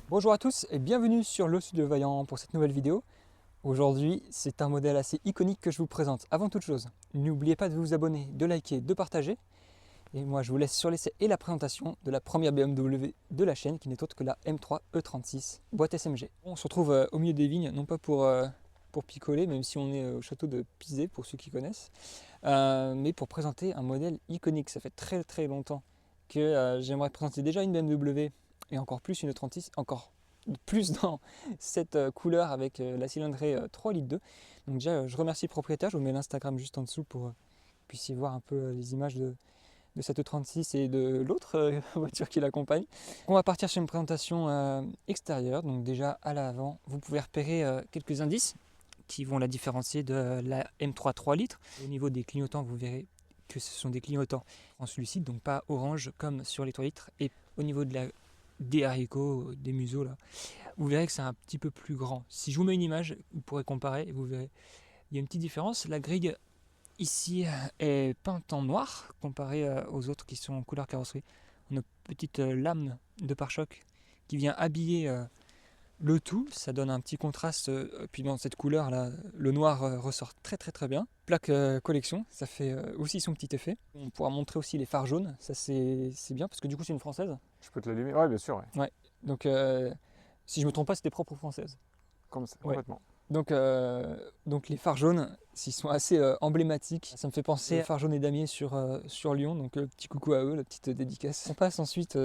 Bonjour à tous et bienvenue sur le Studio Vaillant pour cette nouvelle vidéo. Aujourd'hui, c'est un modèle assez iconique que je vous présente. Avant toute chose, n'oubliez pas de vous abonner, de liker, de partager. Et moi, je vous laisse sur l'essai et la présentation de la première BMW de la chaîne qui n'est autre que la M3 E36 boîte SMG. On se retrouve au milieu des vignes, non pas pour picoler, même si on est au château de Pizé pour ceux qui connaissent, mais pour présenter un modèle iconique. Ça fait très longtemps que j'aimerais présenter déjà une BMW et encore plus une E36, encore plus dans cette couleur avec la cylindrée 3 litres 2. Donc déjà, je remercie le propriétaire, je vous mets l'Instagram juste en dessous pour que vous puissiez voir un peu les images de cette E36 et de l'autre voiture qui l'accompagne. On va partir sur une présentation extérieure, donc déjà à l'avant, vous pouvez repérer quelques indices qui vont la différencier de la M3 3 litres. Au niveau des clignotants, vous verrez que ce sont des clignotants translucides, donc pas orange comme sur les 3 litres. Et au niveau des haricots, des museaux, là, vous verrez que c'est un petit peu plus grand. Si je vous mets une image, vous pourrez comparer et vous verrez. Il y a une petite différence. La grille ici est peinte en noir comparé aux autres qui sont en couleur carrosserie. On a une petite lame de pare-choc qui vient habiller le tout. Ça donne un petit contraste. Puis dans cette couleur là, le noir ressort très bien. Plaque collection, ça fait aussi son petit effet. On pourra montrer aussi les phares jaunes. Ça c'est bien parce que du coup c'est une française. Je peux te l'allumer? Oui, bien sûr. Ouais. Ouais. Donc si je me trompe pas, c'était propre aux françaises. Comme ça, Ouais. complètement. Donc les phares jaunes, s'ils sont assez emblématiques, ça me fait penser aux phares jaunes et damiers sur Lyon, donc petit coucou à eux, la petite dédicace. On passe ensuite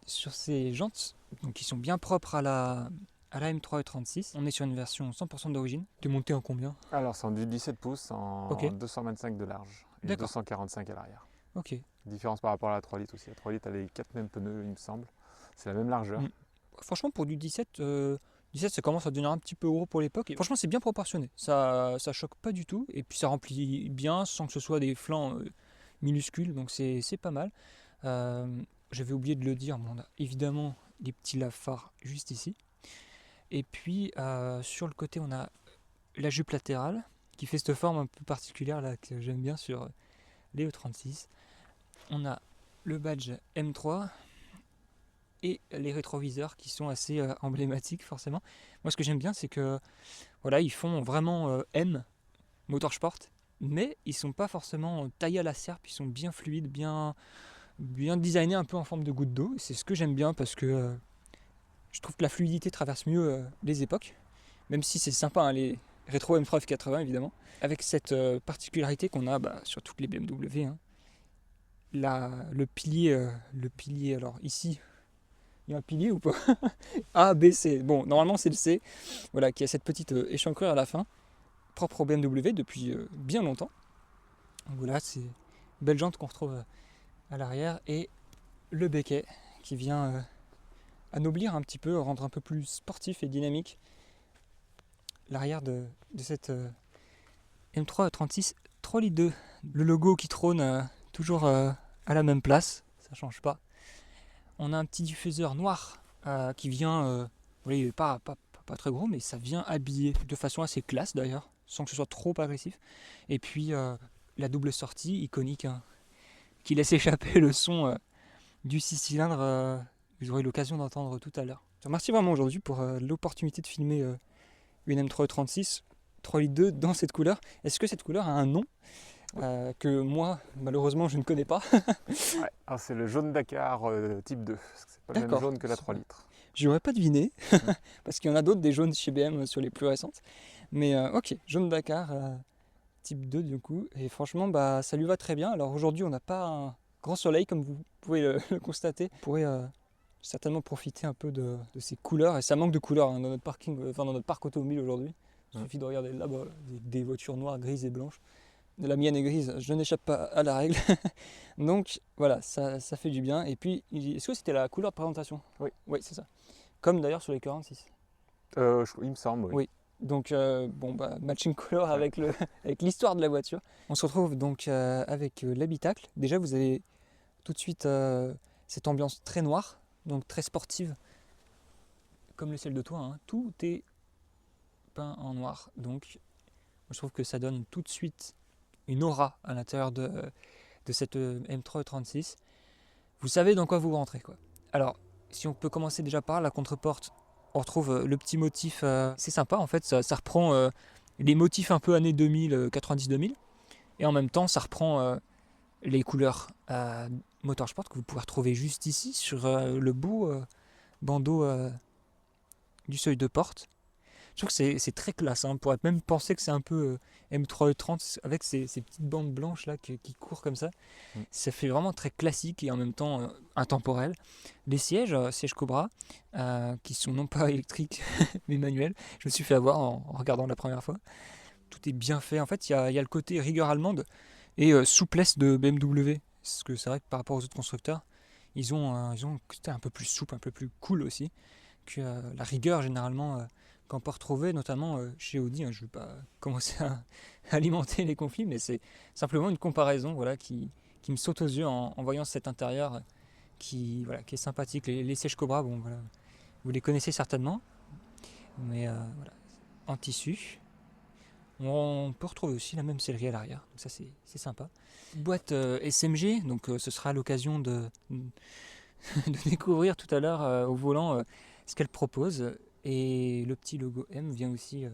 sur ces jantes, donc qui sont bien propres à la M3 E36. On est sur une version 100% d'origine. Tu es monté en combien? Alors c'est en du 17 pouces en 225 de large et 245 à l'arrière. Ok. Différence par rapport à la 3 litres aussi. La 3 litres, elle a les 4 mêmes pneus, il me semble. C'est la même largeur. Franchement, pour du 17, 17, ça commence à devenir un petit peu gros pour l'époque. Franchement, c'est bien proportionné. Ça choque pas du tout. Et puis, ça remplit bien sans que ce soit des flancs minuscules. Donc, c'est pas mal. J'avais oublié de le dire, mais on a évidemment des petits lave-phares juste ici. Et puis, sur le côté, on a la jupe latérale qui fait cette forme un peu particulière là, que j'aime bien sur les E36. On a le badge M3 et les rétroviseurs qui sont assez emblématiques forcément. Moi ce que j'aime bien c'est que voilà, ils font vraiment M motorsport, mais ils sont pas forcément taillés à la serpe, ils sont bien fluides, bien designés un peu en forme de goutte d'eau. C'est ce que j'aime bien parce que je trouve que la fluidité traverse mieux les époques, même si c'est sympa hein, les rétro M3 F80 évidemment, avec cette particularité qu'on a sur toutes les BMW. Hein. Le pilier, alors ici, il y a un pilier ou pas? A, B, C. Bon, normalement c'est le C. Voilà, qui a cette petite échancrure à la fin, propre au BMW depuis bien longtemps. Donc voilà, c'est une belle jante qu'on retrouve à l'arrière et le becquet qui vient anoblir un petit peu, rendre un peu plus sportif et dynamique l'arrière de cette M3 36 3 litres 2. Le logo qui trône toujours à la même place, ça change pas. On a un petit diffuseur noir qui vient, il n'est pas très gros, mais ça vient habiller de façon assez classe d'ailleurs, sans que ce soit trop agressif. Et puis la double sortie iconique hein, qui laisse échapper le son du 6 cylindres que vous aurez l'occasion d'entendre tout à l'heure. Je remercie vraiment aujourd'hui pour l'opportunité de filmer une M3 E36 3 litres 2 dans cette couleur. Est-ce que cette couleur a un nom que moi, malheureusement, je ne connais pas? Ouais. Alors, c'est le jaune Dakar type 2, parce que c'est pas le même jaune que la 3 litres. J'aurais pas deviné, parce qu'il y en a d'autres, des jaunes chez BM sur les plus récentes. Mais ok, jaune Dakar type 2 du coup. Et franchement, ça lui va très bien. Alors aujourd'hui, on n'a pas grand soleil comme vous pouvez le constater. Vous pourrez certainement profiter un peu de ces couleurs, et ça manque de couleurs dans notre parking, dans notre parc automobile aujourd'hui. Il suffit de regarder là-bas des voitures noires, grises et blanches. La mienne est grise, je n'échappe pas à la règle. Donc voilà, ça fait du bien. Et puis, est-ce que c'était la couleur de présentation? Oui. Oui, c'est ça. Comme d'ailleurs sur les 46. Il me semble, oui. Oui. Donc matching color avec l'histoire de la voiture. On se retrouve donc avec l'habitacle. Déjà vous avez tout de suite cette ambiance très noire, donc très sportive, comme le ciel de toit, hein. Tout est peint en noir. Donc je trouve que ça donne tout de suite une aura à l'intérieur de cette M3 E36. Vous savez dans quoi vous rentrez, quoi. Alors si on peut commencer déjà par la contre-porte, on retrouve le petit motif, c'est sympa en fait, ça reprend les motifs un peu années 2000, 90-2000, et en même temps ça reprend les couleurs Motorsport que vous pouvez retrouver juste ici sur le beau bandeau du seuil de porte. Je trouve que c'est très classe, hein. On pourrait même penser que c'est un peu M3E30 avec ces petites bandes blanches là qui courent comme ça. Ça fait vraiment très classique et en même temps intemporel. Les sièges Cobra, qui sont non pas électriques mais manuels, je me suis fait avoir en regardant la première fois. Tout est bien fait. En fait, il y a le côté rigueur allemande et souplesse de BMW. Parce que c'est vrai que par rapport aux autres constructeurs, ils ont un côté un peu plus souple, un peu plus cool aussi que la rigueur généralement qu'on peut retrouver notamment chez Audi. Je ne vais pas commencer à alimenter les conflits, mais c'est simplement une comparaison qui me saute aux yeux en voyant cet intérieur qui est sympathique. Les sièges Cobra, vous les connaissez certainement, mais voilà, en tissu. On peut retrouver aussi la même sellerie à l'arrière, donc ça c'est sympa. Boîte SMG, donc ce sera l'occasion de découvrir tout à l'heure au volant ce qu'elle propose. Et le petit logo M vient aussi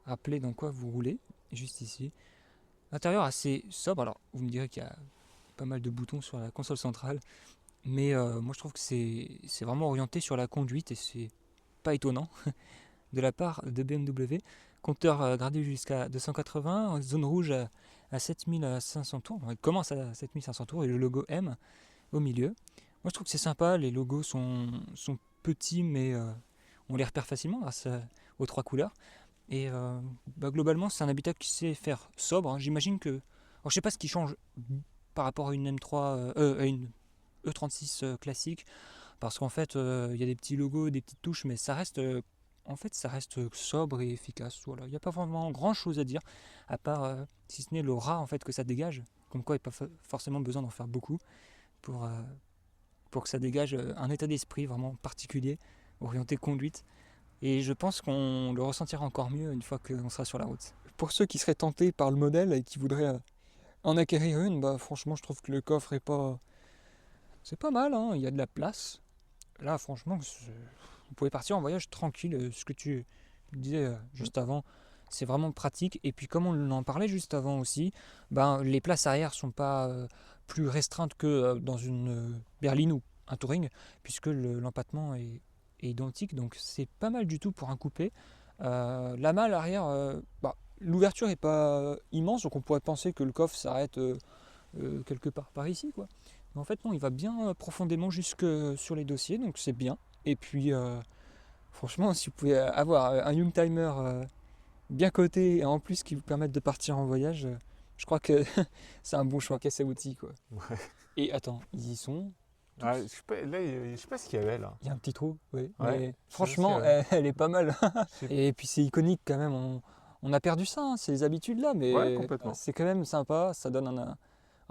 rappeler dans quoi vous roulez, juste ici. L'intérieur assez sobre, alors vous me direz qu'il y a pas mal de boutons sur la console centrale, mais moi je trouve que c'est vraiment orienté sur la conduite et c'est pas étonnant de la part de BMW. Compteur gradé jusqu'à 280, zone rouge à 7500 tours. Il commence à 7500 tours et le logo M au milieu. Moi je trouve que c'est sympa, les logos sont petits mais on les repère facilement grâce aux trois couleurs. Et globalement c'est un habitacle qui sait faire sobre, hein. J'imagine que... Alors, je sais pas ce qui change par rapport à une M3, à une E36 classique, parce qu'en fait il y a des petits logos, des petites touches, mais ça reste... ça reste sobre et efficace. Voilà. Il n'y a pas vraiment grand chose à dire, à part si ce n'est l'aura en fait, que ça dégage. Comme quoi, il n'y a pas forcément besoin d'en faire beaucoup pour que ça dégage un état d'esprit vraiment particulier, orienté conduite. Et je pense qu'on le ressentira encore mieux une fois qu'on sera sur la route. Pour ceux qui seraient tentés par le modèle et qui voudraient en acquérir une, franchement, je trouve que le coffre est pas... C'est pas mal, hein. Il y a de la place. Là, franchement, vous pouvez partir en voyage tranquille. Ce que tu disais juste avant, c'est vraiment pratique. Et puis, comme on en parlait juste avant aussi, les places arrière sont pas plus restreintes que dans une berline ou un touring, puisque l'empattement est identique. Donc, c'est pas mal du tout pour un coupé. La malle arrière, l'ouverture n'est pas immense, donc on pourrait penser que le coffre s'arrête quelque part par ici, quoi. Mais en fait, non, il va bien profondément jusque sur les dossiers, donc c'est bien. Et puis, franchement, si vous pouvez avoir un Youngtimer bien coté et en plus qui vous permette de partir en voyage, je crois que c'est un bon choix, caisse à outils, quoi. Ouais. Et attends, ils y sont. Je sais pas ce qu'il y avait là. Il y a un petit trou, oui. Ouais, Mais franchement, elle est pas mal. Et puis c'est iconique quand même. On a perdu ça, hein, ces habitudes-là, mais ouais, complètement. c'est quand même sympa. Ça donne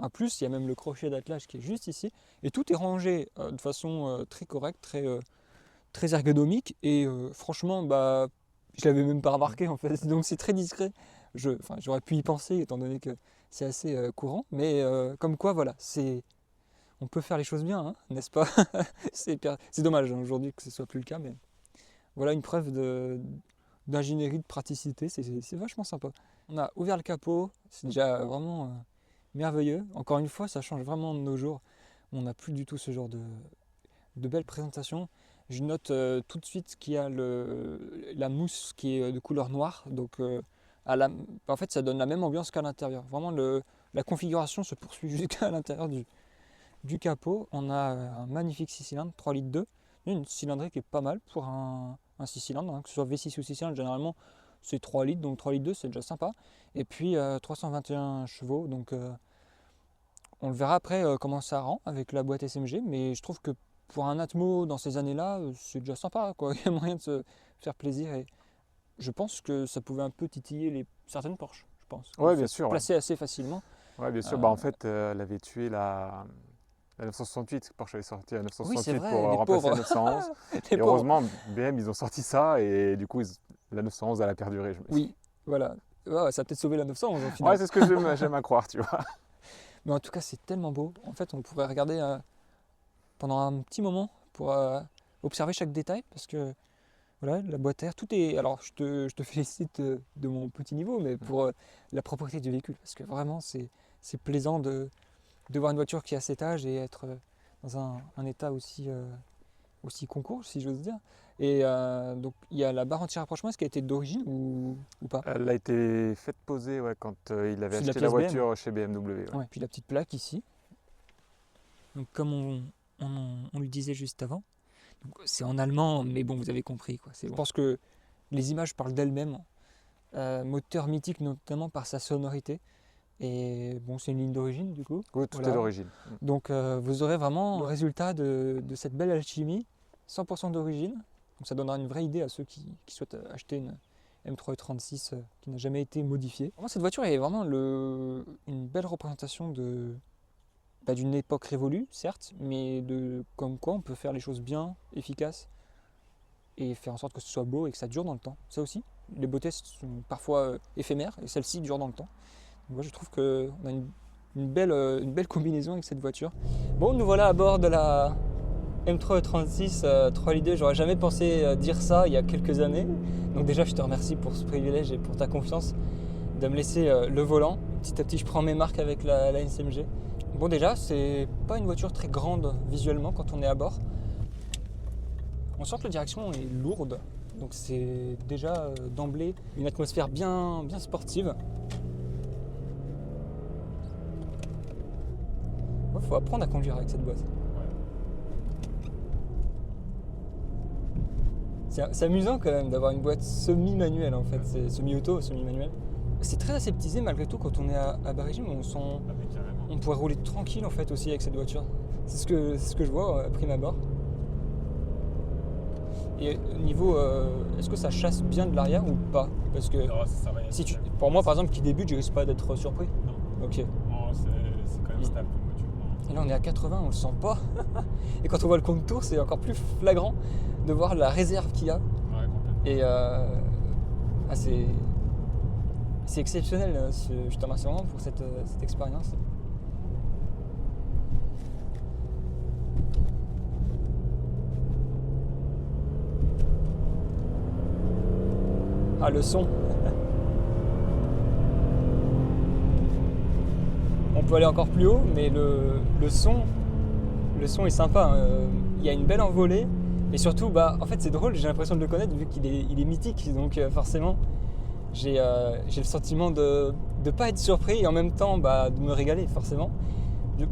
un plus. Il y a même le crochet d'attelage qui est juste ici. Et tout est rangé de façon très correcte, très ergonomique. Et franchement, je l'avais même pas remarqué en fait. Donc c'est très discret. J'aurais pu y penser étant donné que c'est assez courant. Mais comme quoi, voilà, on peut faire les choses bien, hein, n'est-ce pas? C'est dommage hein, aujourd'hui que ce soit plus le cas, mais voilà une preuve d'ingénierie, de praticité, c'est vachement sympa. On a ouvert le capot, c'est déjà vraiment merveilleux. Encore une fois, ça change vraiment de nos jours. On n'a plus du tout ce genre de belles présentations. Je note tout de suite qu'il y a la mousse qui est de couleur noire, donc en fait ça donne la même ambiance qu'à l'intérieur. Vraiment la configuration se poursuit jusqu'à l'intérieur du capot, on a un magnifique 6 cylindres, 3 litres 2, une cylindrée qui est pas mal pour un 6 cylindres, hein, que ce soit V6 ou 6 cylindres, généralement c'est 3 litres, donc 3 litres 2 c'est déjà sympa. Et puis 321 chevaux, donc on le verra après comment ça rend avec la boîte SMG, mais je trouve que pour un Atmo dans ces années-là, c'est déjà sympa, quoi. Il y a moyen de se faire plaisir et je pense que ça pouvait un peu titiller certaines Porsche, je pense. Ouais, bien sûr. Placer assez facilement. Ouais, bien sûr. En fait, elle avait tué la 968. Porsche avait sorti la 968 vrai, pour remplacer la 911. Et heureusement, BM, ils ont sorti ça et du coup, la 911, elle a perduré. Oui, voilà. Ouais, ça a peut-être sauvé la 911 au final. Ouais, c'est ce que j'aime à croire, tu vois. Mais en tout cas, c'est tellement beau. En fait, on pourrait regarder pendant un petit moment pour observer chaque détail parce que voilà, la boîte à air, tout est. Alors, je te félicite de mon petit niveau, mais pour la propreté du véhicule, parce que vraiment, c'est plaisant de voir une voiture qui a cet âge et être dans un état aussi concours, si j'ose dire. Et donc, il y a la barre anti-rapprochement, est-ce qu'elle a été d'origine ou pas? Elle a été faite poser quand il avait acheté la voiture chez BMW. Ouais. Puis la petite plaque ici. Donc, comme on le disait juste avant, c'est en allemand, mais bon, vous avez compris, quoi. Je pense que les images parlent d'elles-mêmes. Moteur mythique notamment par sa sonorité. Et bon, c'est une ligne d'origine du coup. Oui, tout est d'origine. Donc vous aurez vraiment le résultat de cette belle alchimie, 100% d'origine. Donc ça donnera une vraie idée à ceux qui souhaitent acheter une M3E36 qui n'a jamais été modifiée. Moi, cette voiture est vraiment une belle représentation d'une époque révolue, certes, mais comme quoi on peut faire les choses bien, efficaces, et faire en sorte que ce soit beau et que ça dure dans le temps. Ça aussi, les beautés sont parfois éphémères, et celle-ci dure dans le temps. Donc moi, je trouve qu'on a une belle combinaison avec cette voiture. Bon, nous voilà à bord de la M3E36 3 litres 2. J'aurais jamais pensé dire ça il y a quelques années. Donc déjà, je te remercie pour ce privilège et pour ta confiance de me laisser le volant. Petit à petit, je prends mes marques avec la SMG. Bon, déjà, c'est pas une voiture très grande visuellement quand on est à bord. On sent que la direction est lourde, donc c'est déjà d'emblée une atmosphère bien sportive. Il faut apprendre à conduire avec cette boîte. C'est amusant quand même d'avoir une boîte semi-manuelle en fait, c'est semi-auto, semi-manuel. C'est très aseptisé malgré tout quand on est à Paris, on pourrait rouler tranquille en fait aussi avec cette voiture. C'est ce que je vois à prime abord. Et au niveau, est-ce que ça chasse bien de l'arrière ou pas? Parce que ça va pour moi par exemple qui débute, je risque pas d'être surpris. Non. Ok. Non, c'est quand même stable comme voiture. Et là on est à 80, on le sent pas. Et quand on voit le contour, c'est encore plus flagrant de voir la réserve qu'il y a. Ouais, complètement. Et c'est exceptionnel. Je te remercie vraiment pour cette expérience. Ah, le son. On peut aller encore plus haut, mais le son est sympa. Il y a une belle envolée. Et surtout, en fait, c'est drôle, j'ai l'impression de le connaître vu qu'il est mythique. Donc forcément, j'ai le sentiment de ne pas être surpris et en même temps de me régaler, forcément.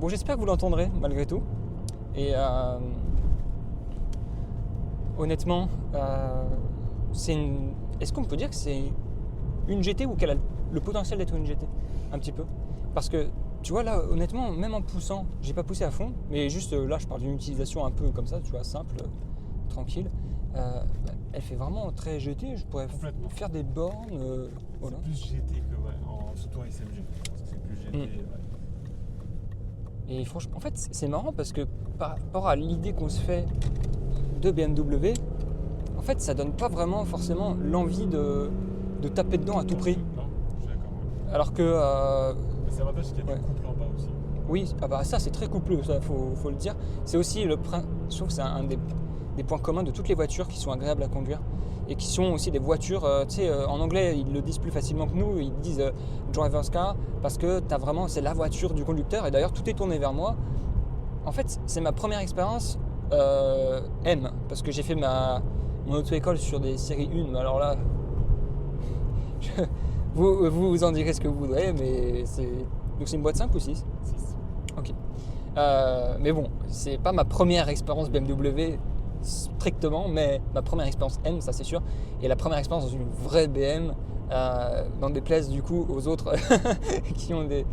Bon, j'espère que vous l'entendrez, malgré tout. Et honnêtement, est-ce qu'on peut dire que c'est une GT ou qu'elle a le potentiel d'être une GT? Un petit peu. Parce que, tu vois, là, honnêtement, même en poussant, j'ai pas poussé à fond, mais juste là, je parle d'une utilisation un peu comme ça, tu vois, simple, tranquille. Elle fait vraiment très GT, je pourrais faire des bornes. Voilà. C'est plus GT que, surtout en SMG. C'est plus GT, ouais. Et franchement, en fait, c'est marrant parce que par rapport à l'idée qu'on se fait de BMW, en fait, ça donne pas vraiment forcément l'envie de taper dedans à tout prix. Non, je suis d'accord. Ouais. Alors que... c'est l'avantage, c'est qu'il y a du couple en bas aussi. Oui, ça c'est très coupleux, ça faut le dire. C'est aussi je trouve que c'est un des points communs de toutes les voitures qui sont agréables à conduire et qui sont aussi des voitures, en anglais ils le disent plus facilement que nous, ils disent driver's car parce que c'est la voiture du conducteur et d'ailleurs tout est tourné vers moi. En fait, c'est ma première expérience M parce que j'ai fait mon auto-école sur des séries 1, mais alors là, vous en direz ce que vous voudrez, mais donc c'est une boîte 5 ou 6 6. Ok. Mais bon, c'est pas ma première expérience BMW strictement, mais ma première expérience M, ça c'est sûr. Et la première expérience dans une vraie BM, dans des places du coup aux autres qui ont des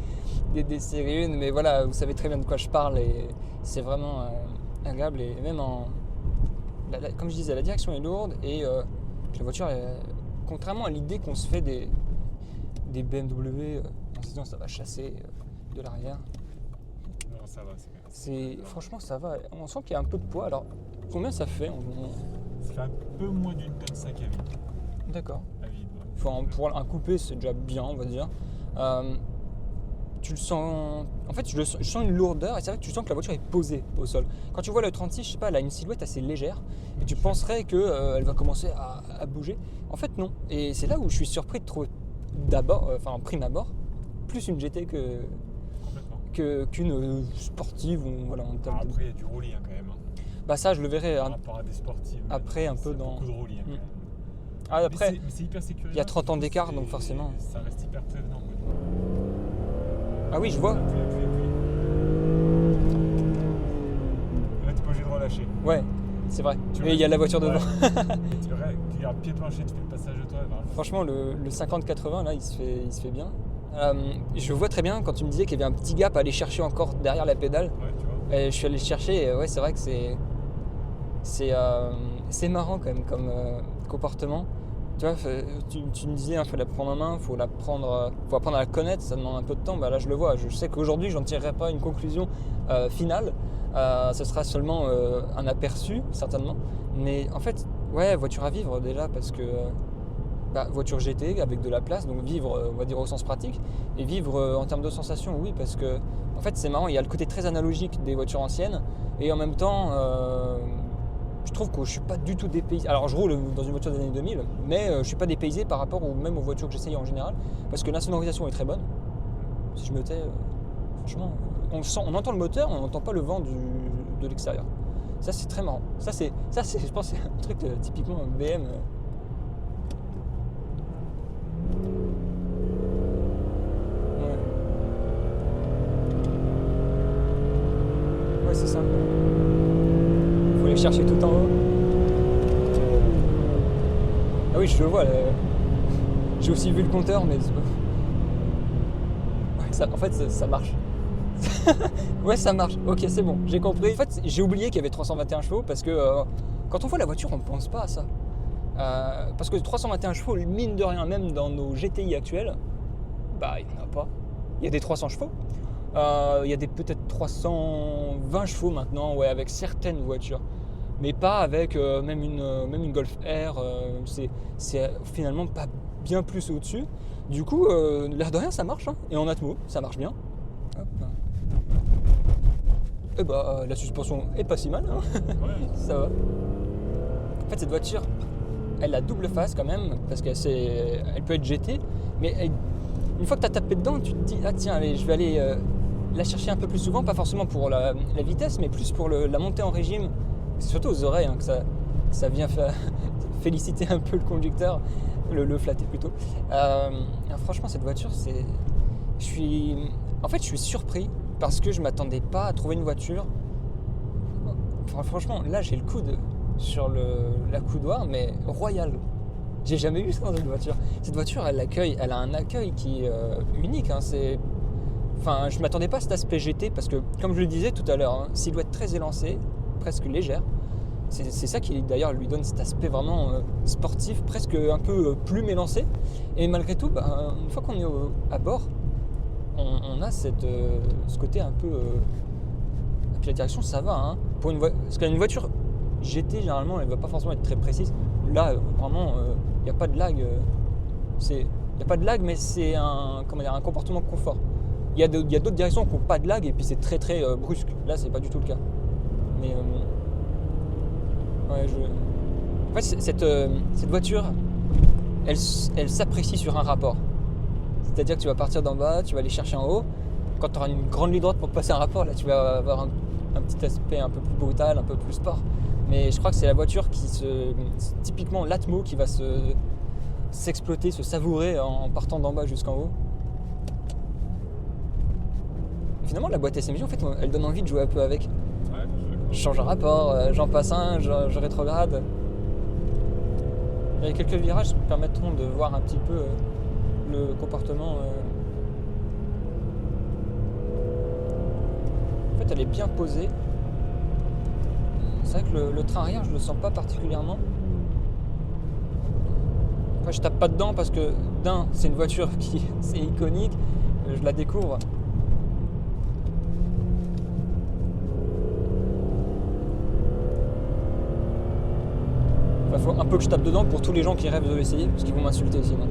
séries 1. Mais voilà, vous savez très bien de quoi je parle et c'est vraiment agréable. Et même comme je disais, la direction est lourde et la voiture, contrairement à l'idée qu'on se fait des BMW en se disant ça va chasser de l'arrière. Non, ça va. Franchement, ça va. On sent qu'il y a un peu de poids. Alors, combien ça fait Ça fait un peu moins d'une tonne 5 à vide. D'accord. À vide, ouais. Enfin, pour un coupé, c'est déjà bien, on va dire. Tu le sens. En fait, je sens une lourdeur et c'est vrai que tu sens que la voiture est posée au sol. Quand tu vois le 36, je sais pas, elle a une silhouette assez légère et tu penserais qu'elle va commencer à bouger. En fait, non. Et c'est là où je suis surpris de trouver en prime abord, plus une GT qu'une sportive. Voilà, après, il y a du roulis quand même. Bah ça, je le verrai Par rapport à des sportives. après un peu dans. Beaucoup de roulis quand même. Après, mais c'est hyper sécurisant. il y a 30 ans d'écart, donc forcément. Ça reste hyper prévenant. Ah oui, je vois. Appuie. Là, t'es pas obligé de relâcher. Ouais, c'est vrai. Mais il y a la voiture devant. Tu gardes pied plancher, tu fais le passage de toi. Franchement, le 50-80, là, il se fait bien. Je vois très bien quand tu me disais qu'il y avait un petit gap à aller chercher encore derrière la pédale. Ouais, tu vois. Et je suis allé le chercher et ouais, c'est vrai que c'est marrant quand même comme comportement. Tu vois, tu me disais, il faut la prendre en main, faut apprendre à la connaître, ça demande un peu de temps. Bah là, je le vois. Je sais qu'aujourd'hui, j'en tirerai pas une conclusion finale. Ce sera seulement un aperçu, certainement. Mais en fait, ouais, voiture à vivre déjà parce que voiture GT avec de la place, donc vivre, on va dire au sens pratique, et vivre en termes de sensations, oui, parce que en fait, c'est marrant. Il y a le côté très analogique des voitures anciennes, et en même temps. Je trouve que je suis pas du tout dépaysé. Alors je roule dans une voiture des années 2000, mais je suis pas dépaysé par rapport même aux voitures que j'essaye en général, parce que l'insonorisation est très bonne. Si je me tais, franchement, on entend le moteur, on n'entend pas le vent de l'extérieur. Ça c'est très marrant. Ça c'est, je pense, c'est un truc typiquement BM. Ouais, c'est ça. Chercher tout en haut. Ah oui, je le vois. J'ai aussi vu le compteur, mais ouais, en fait, ça marche. Ouais, ça marche. Ok, c'est bon, j'ai compris. En fait, j'ai oublié qu'il y avait 321 chevaux parce que quand on voit la voiture, on ne pense pas à ça. Parce que 321 chevaux, mine de rien, même dans nos GTI actuels, il n'y en a pas. Il y a des 300 chevaux. Il y a des peut-être 320 chevaux maintenant, ouais, avec certaines voitures. Mais pas avec même une Golf R, c'est finalement pas bien plus au-dessus. Du coup, l'air de rien, ça marche, hein. Et en atmo, ça marche bien. Hop. Et la suspension est pas si mal, hein. Ouais. Ça va. En fait, cette voiture, elle a double face quand même, parce elle peut être GT, mais une fois que tu as tapé dedans, tu te dis, ah tiens, allez, je vais aller la chercher un peu plus souvent, pas forcément pour la vitesse, mais plus pour la montée en régime. C'est surtout aux oreilles que ça vient féliciter un peu le conducteur, le flatter plutôt. Franchement, cette voiture, je suis surpris parce que je m'attendais pas à trouver une voiture. Franchement, là, j'ai le coude sur l'accoudoir, mais royal. J'ai jamais vu ça dans une voiture. Cette voiture, elle a un accueil qui est unique. Je m'attendais pas à cet aspect GT parce que, comme je le disais tout à l'heure, silhouette très élancée, presque légère. C'est ça qui d'ailleurs lui donne cet aspect vraiment sportif, presque un peu plume élancée. Et malgré tout, une fois qu'on est à bord, on a ce côté un peu. Et puis la direction, ça va. Parce qu'une voiture GT, généralement, elle ne va pas forcément être très précise. Là, vraiment, il n'y a pas de lag. Il n'y a pas de lag, mais c'est un comportement de confort. Il y a d'autres directions qui n'ont pas de lag et puis c'est très très brusque. Là, c'est pas du tout le cas. Mais ouais, en fait, cette voiture, elle s'apprécie sur un rapport. C'est-à-dire que tu vas partir d'en bas, tu vas aller chercher en haut. Quand tu auras une grande ligne droite pour passer un rapport, là, tu vas avoir un petit aspect un peu plus brutal, un peu plus sport. Mais je crois que c'est la voiture c'est typiquement l'atmo qui va s'exploiter, se savourer en partant d'en bas jusqu'en haut. finalement, la boîte SMJ, en fait, elle donne envie de jouer un peu avec. Ouais, je suis d'accord. Je change un rapport, j'en passe un, je rétrograde. Il y a quelques virages qui permettront de voir un petit peu le comportement. En fait, elle est bien posée. C'est vrai que le train arrière, je le sens pas particulièrement. Après, je tape pas dedans parce que d'un, c'est une voiture qui c'est iconique, je la découvre. Il faut un peu que je tape dedans pour tous les gens qui rêvent de l'essayer, parce qu'ils vont m'insulter sinon.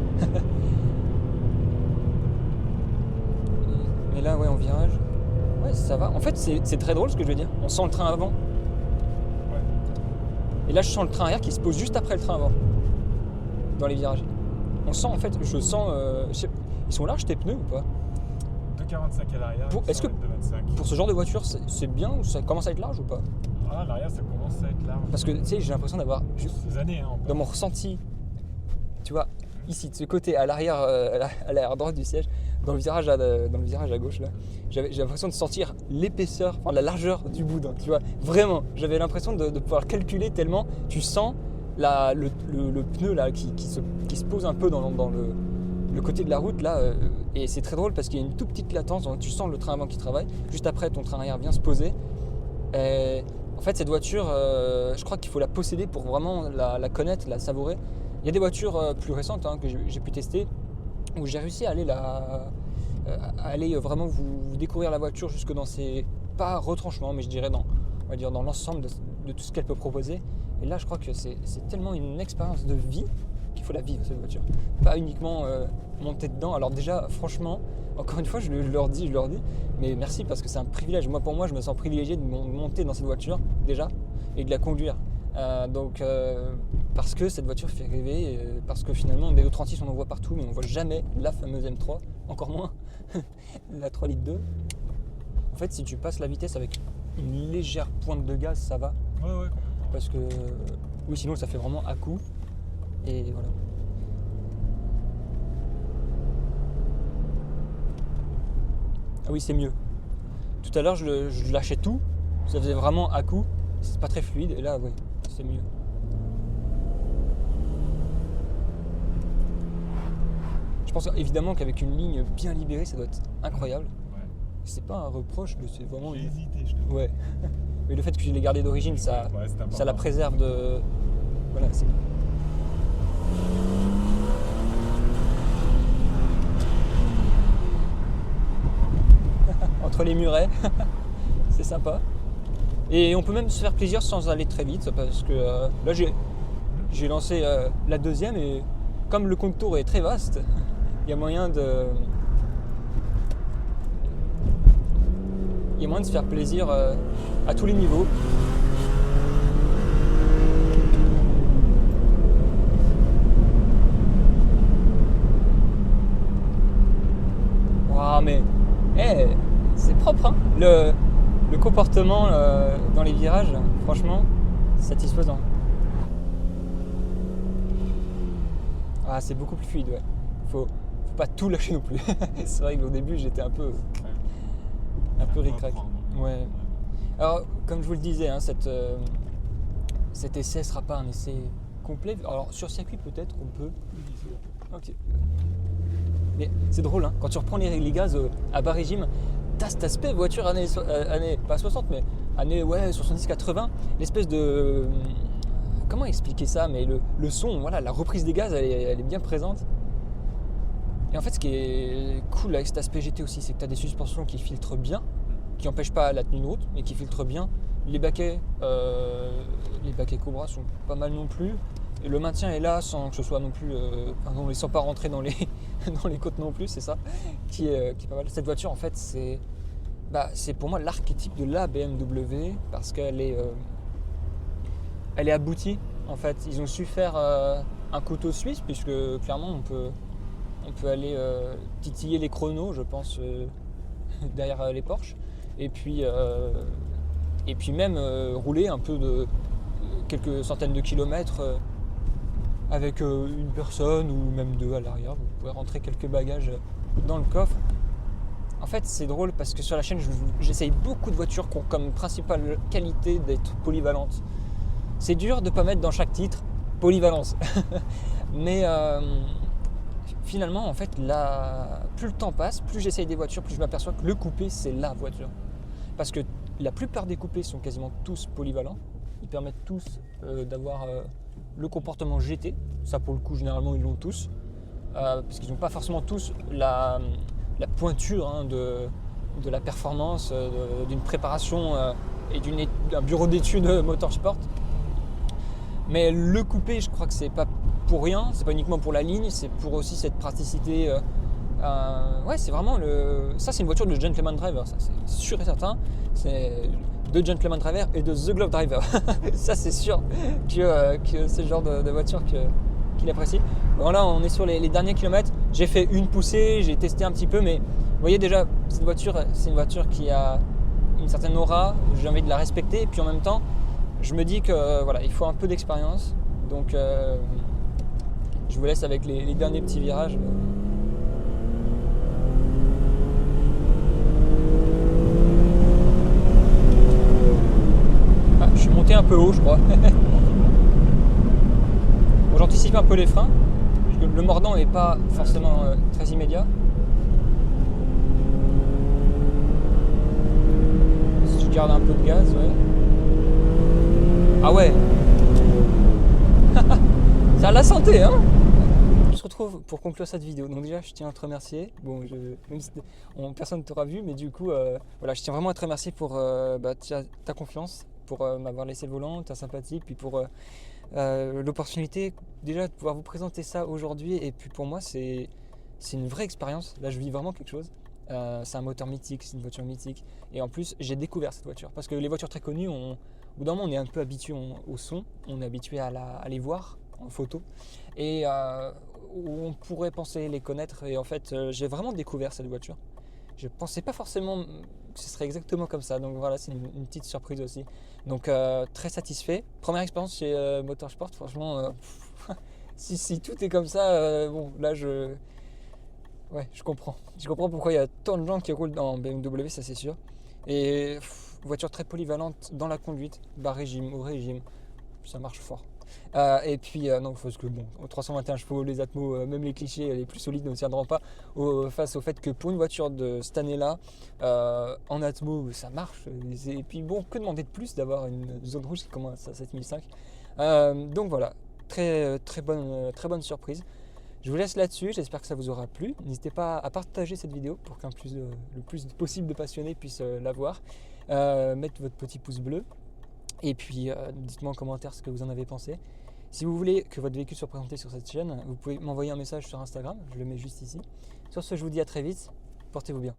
Mais là, ouais, en virage, ouais, ça va. En fait, c'est très drôle ce que je veux dire. On sent le train avant. Ouais. Et là, je sens le train arrière qui se pose juste après le train avant, dans les virages. On sent, en fait, je sens... ils sont larges tes pneus ou pas? 2,45 à l'arrière, Est-ce que 2,25. pour ce genre de voiture, c'est bien ou ça commence à être large ou pas? Ah, l'arrière, ça commence à être large. Parce que, tu sais, j'ai l'impression d'avoir... Ces années, hein, Dans mon ressenti, tu vois, ici, de ce côté, à l'arrière droite du siège, dans le virage à gauche, là, j'ai l'impression de sentir l'épaisseur, enfin la largeur du boudin, tu vois. Vraiment, j'avais l'impression de pouvoir calculer tellement tu sens le pneu là, qui se pose un peu dans le côté de la route, là. Et c'est très drôle parce qu'il y a une toute petite latence, donc tu sens le train avant qui travaille. Juste après, ton train arrière vient se poser. En fait, cette voiture, je crois qu'il faut la posséder pour vraiment la connaître, la savourer. Il y a des voitures plus récentes que j'ai pu tester où j'ai réussi à aller vraiment vous découvrir la voiture jusque dans ses pas retranchements, mais je dirais on va dire dans l'ensemble de tout ce qu'elle peut proposer. Et là, je crois que c'est tellement une expérience de vie qu'il faut la vivre, cette voiture. Pas uniquement monter dedans. Alors déjà, franchement, encore une fois, je leur dis, mais merci parce que c'est un privilège. Pour moi, je me sens privilégié de monter dans cette voiture, déjà, et de la conduire. Parce que cette voiture fait rêver, parce que finalement, des E36, on en voit partout, mais on ne voit jamais la fameuse M3, encore moins la 3 litres 2. En fait, si tu passes la vitesse avec une légère pointe de gaz, ça va. Ouais, complètement. Parce que, oui, sinon, ça fait vraiment à coup. Et voilà. Ah oui, c'est mieux. Tout à l'heure, je lâchais tout. Ça faisait vraiment à coup. C'est pas très fluide. Et là, oui, c'est mieux. Je pense évidemment qu'avec une ligne bien libérée, ça doit être incroyable. Ouais. C'est pas un reproche, c'est vraiment... J'ai hésité, je te Ouais. Mais le fait que je l'ai gardée d'origine, ça la préserve de... Voilà, c'est... Entre les murets, c'est sympa. Et on peut même se faire plaisir sans aller très vite, parce que là j'ai lancé la deuxième et comme le contour est très vaste, il y a moyen de se faire plaisir à tous les niveaux. Waouh, mais c'est propre, hein. Le comportement dans les virages, franchement, satisfaisant. Ah, c'est beaucoup plus fluide, ouais. Faut pas tout lâcher non plus. C'est vrai qu'au début, j'étais un peu ric-rac. Ouais. Alors, comme je vous le disais, hein, cet essai sera pas un essai complet. Alors, sur circuit, peut-être, on peut. Ok. Mais c'est drôle, hein, quand tu reprends les gaz à bas régime, t'as cet aspect voiture années pas 60, mais années 70-80, l'espèce de... Comment expliquer ça? Mais le son, voilà, la reprise des gaz, elle est bien présente. Et en fait, ce qui est cool avec cet aspect GT aussi, c'est que tu as des suspensions qui filtrent bien, qui n'empêchent pas la tenue de route, mais qui filtrent bien. Les baquets Cobra sont pas mal non plus. Et le maintien est là sans que ce soit non plus... pardon, sans pas rentrer dans les côtes non plus, c'est ça qui est pas mal. Cette voiture, en fait, c'est pour moi l'archétype de la BMW parce qu'elle est aboutie. En fait, ils ont su faire un couteau suisse puisque clairement on peut aller titiller les chronos, je pense, derrière les Porsche. Et puis même rouler un peu de quelques centaines de kilomètres avec une personne ou même deux à l'arrière. Vous pouvez rentrer quelques bagages dans le coffre. En fait, c'est drôle parce que sur la chaîne, j'essaye beaucoup de voitures qui ont comme principale qualité d'être polyvalentes. C'est dur de ne pas mettre dans chaque titre polyvalence. Mais finalement, en fait, plus le temps passe, plus j'essaye des voitures, plus je m'aperçois que le coupé, c'est la voiture. Parce que la plupart des coupés sont quasiment tous polyvalents. Ils permettent tous d'avoir le comportement GT. Ça, pour le coup, généralement, ils l'ont tous. Parce qu'ils n'ont pas forcément tous la pointure de la performance, d'une préparation et d'un bureau d'études motorsport. Mais le coupé, je crois que c'est pas pour rien, c'est pas uniquement pour la ligne, c'est pour aussi cette praticité. Ouais, c'est vraiment ça, c'est une voiture de gentleman driver, ça c'est sûr et certain. C'est de gentleman driver et de the glove driver. Ça, c'est sûr que c'est le genre de voiture qu'il apprécie. Bon, là, on est sur les derniers kilomètres. J'ai fait une poussée, j'ai testé un petit peu, mais vous voyez déjà, cette voiture, c'est une voiture qui a une certaine aura. J'ai envie de la respecter, et puis en même temps, je me dis que voilà, il faut un peu d'expérience. Donc, je vous laisse avec les derniers petits virages. Ah, je suis monté un peu haut, je crois. Bon, j'anticipe un peu les freins. Le mordant n'est pas forcément très immédiat. Si je garde un peu de gaz, ouais. Ah ouais. Ça a la santé, hein. On se retrouve pour conclure cette vidéo. Donc déjà, je tiens à te remercier. Bon, même si personne ne t'aura vu, mais du coup, voilà, je tiens vraiment à te remercier pour ta confiance, pour m'avoir laissé le volant, ta sympathie, puis pour l'opportunité déjà de pouvoir vous présenter ça aujourd'hui. Et puis pour moi, c'est une vraie expérience. Là, je vis vraiment quelque chose. C'est un moteur mythique, c'est une voiture mythique. Et en plus, j'ai découvert cette voiture. Parce que les voitures très connues, au bout d'un moment, on est un peu habitué au son. On est habitué à les voir en photo. Et on pourrait penser les connaître. Et en fait, j'ai vraiment découvert cette voiture. Je ne pensais pas forcément que ce serait exactement comme ça. Donc voilà, c'est une petite surprise aussi. Donc très satisfait. Première expérience chez Motorsport, franchement, si tout est comme ça, bon, là ouais, je comprends. Je comprends pourquoi il y a tant de gens qui roulent dans BMW, ça c'est sûr. Et voiture très polyvalente dans la conduite, bas régime, haut régime, ça marche fort. Et puis non, parce que bon, 321 chevaux, les Atmos, même les clichés les plus solides ne tiendront pas face au fait que pour une voiture de cette année-là, en Atmos, ça marche. Et puis bon, que demander de plus d'avoir une zone rouge qui commence à 7005. Donc voilà, très bonne surprise. Je vous laisse là-dessus, j'espère que ça vous aura plu. N'hésitez pas à partager cette vidéo pour le plus possible de passionnés puissent la voir. Mettre votre petit pouce bleu. Et puis dites-moi en commentaire ce que vous en avez pensé. Si vous voulez que votre véhicule soit présenté sur cette chaîne, vous pouvez m'envoyer un message sur Instagram, je le mets juste ici. Sur ce, je vous dis à très vite, portez-vous bien.